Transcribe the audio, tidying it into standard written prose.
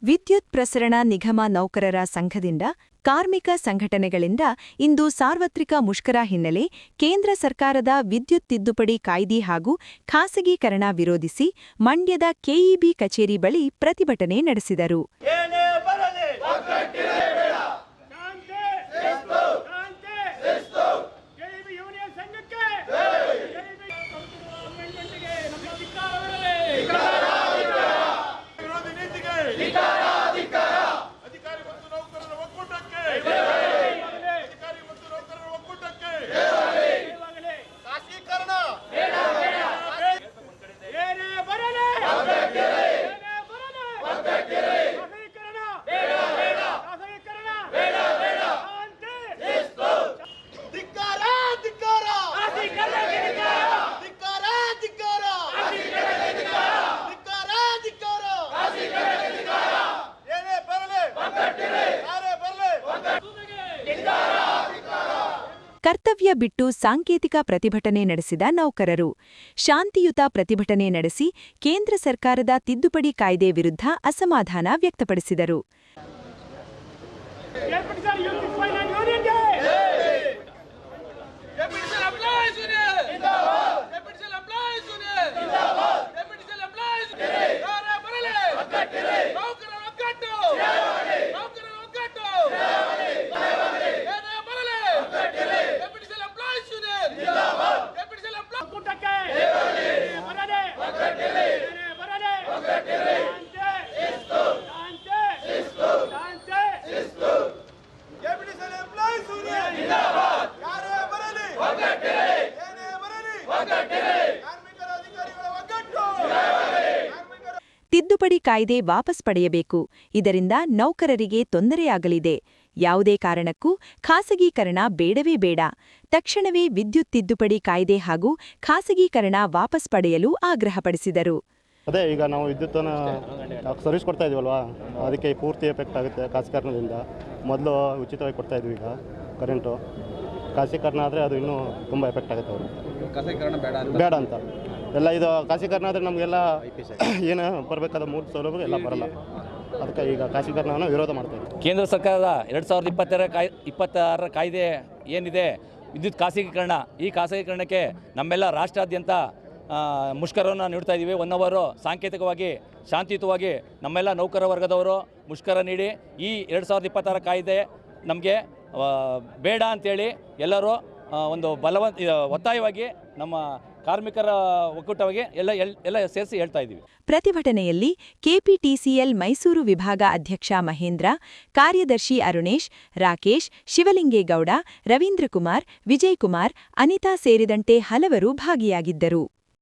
ವಿದ್ಯುತ್ ಪ್ರಸರಣ ನಿಗಮ ನೌಕರರ ಸಂಘದಿಂದ ಕಾರ್ಮಿಕ ಸಂಘಟನೆಗಳಿಂದ ಇಂದು ಸಾರ್ವತ್ರಿಕ ಮುಷ್ಕರ ಹಿನ್ನೆಲೆ ಕೇಂದ್ರ ಸರ್ಕಾರದ ವಿದ್ಯುತ್ ತಿದ್ದುಪಡಿ ಕಾಯ್ದೆ ಹಾಗೂ ಖಾಸಗೀಕರಣ ವಿರೋಧಿಸಿ ಮಂಡ್ಯದ ಕೆಇಬಿ ಕಚೇರಿ ಬಳಿ ಪ್ರತಿಭಟನೆ ನಡೆಸಿದರು. ಕರ್ತವ್ಯ ಬಿಟ್ಟು ಸಾಂಕೇತಿಕ ಪ್ರತಿಭಟನೆ ನಡೆಸಿದ ನೌಕರರು ಶಾಂತಿಯುತ ಪ್ರತಿಭಟನೆ ನಡೆಸಿ ಕೇಂದ್ರ ಸರ್ಕಾರದ ತಿದ್ದುಪಡಿ ಕಾಯ್ದೆ ವಿರುದ್ಧ ಅಸಮಾಧಾನ ವ್ಯಕ್ತಪಡಿಸಿದರು. ತಿದ್ದುಪಡಿ ಕಾಯ್ದೆ ವಾಪಸ್ ಪಡೆಯಬೇಕು. ಇದರಿಂದ ನೌಕರರಿಗೆ ತೊಂದರೆಯಾಗಲಿದೆ. ಯಾವುದೇ ಕಾರಣಕ್ಕೂ ಖಾಸಗೀಕರಣ ಬೇಡವೇ ಬೇಡ. ತಕ್ಷಣವೇ ವಿದ್ಯುತ್ ತಿದ್ದುಪಡಿ ಕಾಯ್ದೆ ಹಾಗೂ ಖಾಸಗೀಕರಣ ವಾಪಸ್ ಪಡೆಯಲು ಆಗ್ರಹಪಡಿಸಿದರು. ಅದೇ ಈಗ ನಾವು ವಿದ್ಯುತ್ತನ್ನು ಸರ್ವಿಸ್ ಕೊಡ್ತಾ ಇದೀವಲ್ವಾ, ಅದಕ್ಕೆ ಪೂರ್ತಿ ಎಫೆಕ್ಟ್ ಆಗುತ್ತೆ ಖಾಸಗೀಕರಣದಿಂದ. ಮೊದಲು ಉಚಿತವಾಗಿ ಕೊಡ್ತಾ ಇದ್ವಿ, ಈಗ ಕರೆಂಟು ಖಾಸಗೀಕರಣ ಆದರೆ ಅದು ಇನ್ನೂ ತುಂಬ ಎಫೆಕ್ಟ್ ಆಗುತ್ತೆ. ಅವರು ಖಾಸಗೀಕರಣ ಬೇಡ ಅಂತ ಎಲ್ಲ ಇದು ಖಾಸಗೀಕರಣ ಆದರೆ ನಮಗೆಲ್ಲ ಏನು ಬರಬೇಕಾದ ಮೂಲ ಸೌಲಭ್ಯ ಎಲ್ಲ ಬರಲ್ಲ. ಅದಕ್ಕೆ ಈಗ ಖಾಸಗೀಕರಣವನ್ನು ವಿರೋಧ ಮಾಡ್ತಾ ಇದ್ದೀವಿ. ಕೇಂದ್ರ ಸರ್ಕಾರದ 2026 ಕಾಯ್ದೆ ಏನಿದೆ ವಿದ್ಯುತ್ ಖಾಸಗೀಕರಣ, ಈ ಖಾಸಗೀಕರಣಕ್ಕೆ ನಮ್ಮೆಲ್ಲ ರಾಷ್ಟ್ರಾದ್ಯಂತ ಮುಷ್ಕರವನ್ನು ನೀಡ್ತಾ ಇದ್ದೀವಿ. 1 ಅವರ್ ಸಾಂಕೇತಿಕವಾಗಿ ಶಾಂತಿಯುತವಾಗಿ ನಮ್ಮೆಲ್ಲ ನೌಕರ ವರ್ಗದವರು ಮುಷ್ಕರ ನೀಡಿ ಈ 2026 ಕಾಯ್ದೆ ನಮಗೆ ಬೇಡ ಅಂತೇಳಿ ಎಲ್ಲರೂ ಒಂದು ಒತ್ತಾಯವಾಗಿ ನಮ್ಮ ಕಾರ್ಮಿಕರ ಒಕ್ಕೂಟವಾಗಿ ಎಲ್ಲ ಸೇರಿಸಿ ಹೇಳ್ತಾ ಇದ್ದೀವಿ. ಪ್ರತಿಭಟನೆಯಲ್ಲಿ ಕೆಪಿಟಿಸಿಎಲ್ ಮೈಸೂರು ವಿಭಾಗ ಅಧ್ಯಕ್ಷ ಮಹೇಂದ್ರ, ಕಾರ್ಯದರ್ಶಿ ಅರುಣೇಶ್, ರಾಕೇಶ್, ಶಿವಲಿಂಗೇಗೌಡ, ರವೀಂದ್ರಕುಮಾರ್, ವಿಜಯಕುಮಾರ್, ಅನಿತಾ ಸೇರಿದಂತೆ ಹಲವರು ಭಾಗಿಯಾಗಿದ್ದರು.